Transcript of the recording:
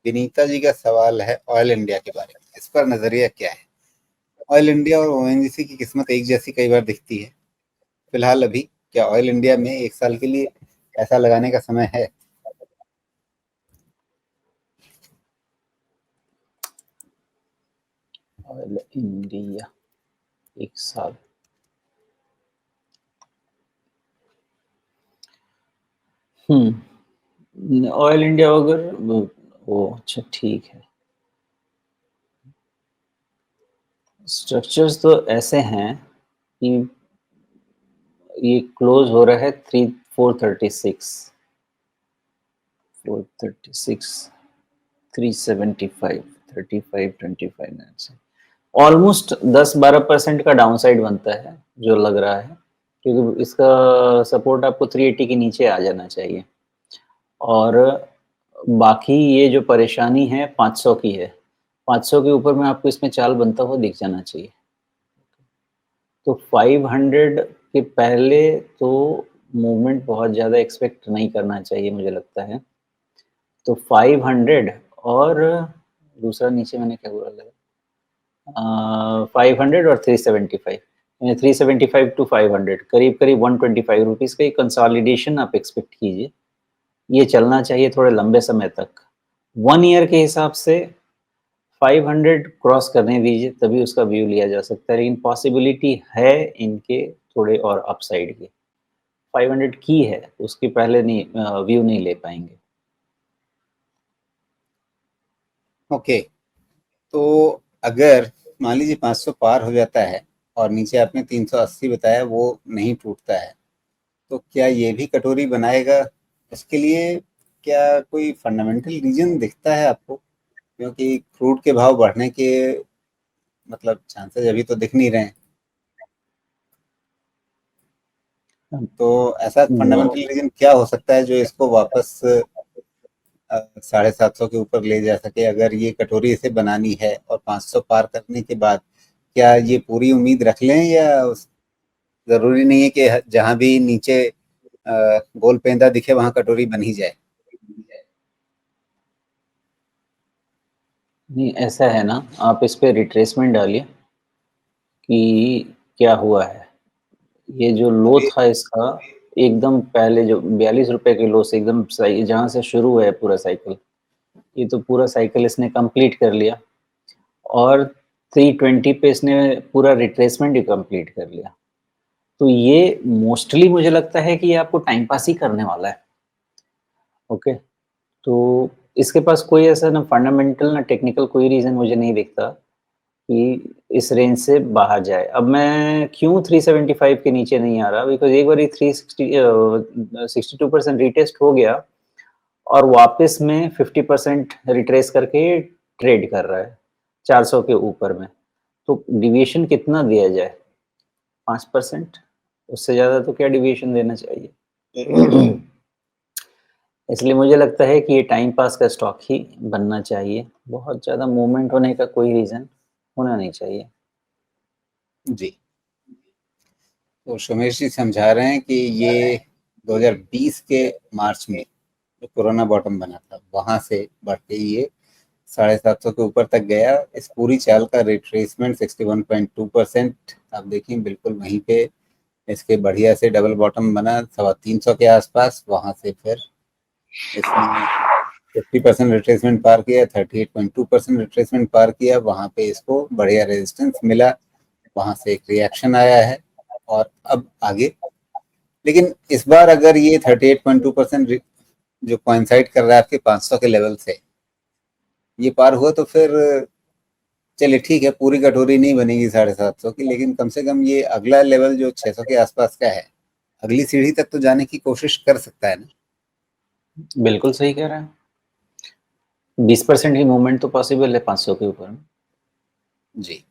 विनीता जी का सवाल है ऑयल इंडिया के बारे में, इस पर नजरिया क्या है? ऑयल इंडिया और ओएनजीसी की किस्मत एक जैसी कई बार दिखती है। फिलहाल अभी क्या ऑयल इंडिया में 1 साल के लिए पैसा लगाने का समय है? ऑयल इंडिया 1 साल, ऑयल इंडिया अगर वो अच्छा ठीक है। स्ट्रक्चर्स तो ऐसे हैं कि ये क्लोज हो रहा है 436 375 35 25 ऑलमोस्ट 10-12% का डाउनसाइड बनता है जो लग रहा है, क्योंकि इसका सपोर्ट आपको 380 के नीचे आ जाना चाहिए। और बाकी ये जो परेशानी है 500 की है, 500 के ऊपर में आपको इसमें चाल बनता हुआ दिख जाना चाहिए। तो 500 के पहले तो मूवमेंट बहुत ज़्यादा एक्सपेक्ट नहीं करना चाहिए मुझे लगता है। तो 500 और दूसरा नीचे मैंने क्या बोला था? 500 और 375, यानी 375 टू 500 करीब-करीब 125 रुपीज़ का एक कंसोलिडेशन आप एक्सपेक्ट कीजिए। ये चलना चाहिए थोड़े लंबे समय तक। 1 ईयर के हिसाब से 500 क्रॉस करने दीजिए, तभी उसका व्यू लिया जा सकता है, लेकिन पॉसिबिलिटी है इनके थोड़े और अपसाइड की। 500 की है, उसके पहले नहीं व्यू नहीं ले पाएँगे। ओके, तो अगर मान लीजिए 500 पार हो जाता है और नीचे आपने 380 बताया वो नहीं टूटता है, तो क्या ये भी कटोरी बनाएगा? इसके लिए क्या कोई फंडामेंटल रीजन दिखता है आपको? क्योंकि क्रूड के भाव बढ़ने के मतलब चांसेस अभी तो दिख नहीं रहे हैं। तो ऐसा फंडामेंटल रीजन क्या हो सकता है जो इसको वापस 750 के ऊपर ले जा सके, अगर ये कटोरी इसे बनानी है? और 500 पार करने के बाद क्या ये पूरी उम्मीद रख लें, या जरूरी नहीं है कि जहां भी नीचे गोल पेंदा दिखे वहां कटोरी बन ही जाए? नहीं, ऐसा है ना, आप इस पे रिट्रेसमेंट डालिए कि क्या हुआ है। ये जो लो अभी था इसका, एकदम पहले जो 42 रुपए के लो से एकदम सही जहाँ से शुरू है पूरा साइकिल, ये तो पूरा साइकिल इसने कंप्लीट कर लिया और 320 पे इसने पूरा रिट्रेसमेंट ही कंप्लीट कर लिया। तो ये मोस्टली मुझे लगता है कि ये आपको टाइम पास ही करने वाला है। ओके, तो इसके पास कोई ऐसा ना फंडामेंटल ना टेक्निकल कोई रीज़न मुझे नहीं दिखता कि इस रेंज से बाहर जाए। अब मैं क्यों 375 के नीचे नहीं आ रहा, बिकॉज़ एक बारी 62% रिटेस्ट हो गया और वापस में 50% रिट्रेस करके ट्रेड कर रहा है 400 के ऊपर में। तो डेविएशन कितना दिया जाए? 5%, उससे ज़्यादा तो क्या डेविएशन देना चाहिए? इसलिए मुझे लगता है कि ये टाइम पास का स्टॉक ही बनना चाहिए। बहुत ज़्यादा मूवमेंट होने का कोई रीज़न होना नहीं चाहिए। जी, तो सुमेश जी समझा रहे हैं कि ये 2020 के मार्च में जो कोरोना बॉटम बना था वहां से बढ़ के ये 750 के ऊपर तक गया। इस पूरी चाल का रिट्रेसमेंट 61.2%। आप देखिए बिल्कुल वहीं पे इसके बढ़िया से डबल बॉटम बना 350 के आसपास। वहां से फिर इसने 50% रिट्रेसमेंट पार किया, 38.2% रिट्रेसमेंट पार किया। वहां पे इसको बढ़िया रेजिस्टेंस मिला, वहां से एक रिएक्शन आया है और अब आगे। लेकिन इस बार अगर ये 38.2% जो कोइंसाइड कर रहा है आपके 500 के लेवल से, ये पार हुआ तो फिर चलिए ठीक है, पूरी कटोरी नहीं बनेगी 750 की, लेकिन कम से कम ये अगला लेवल जो 600 के आसपास का है, अगली सीढ़ी तक तो जाने की कोशिश कर सकता है ना? बिल्कुल सही कह रहे हैं। 20% ही मूवमेंट तो पॉसिबल है 500 के ऊपर में। जी।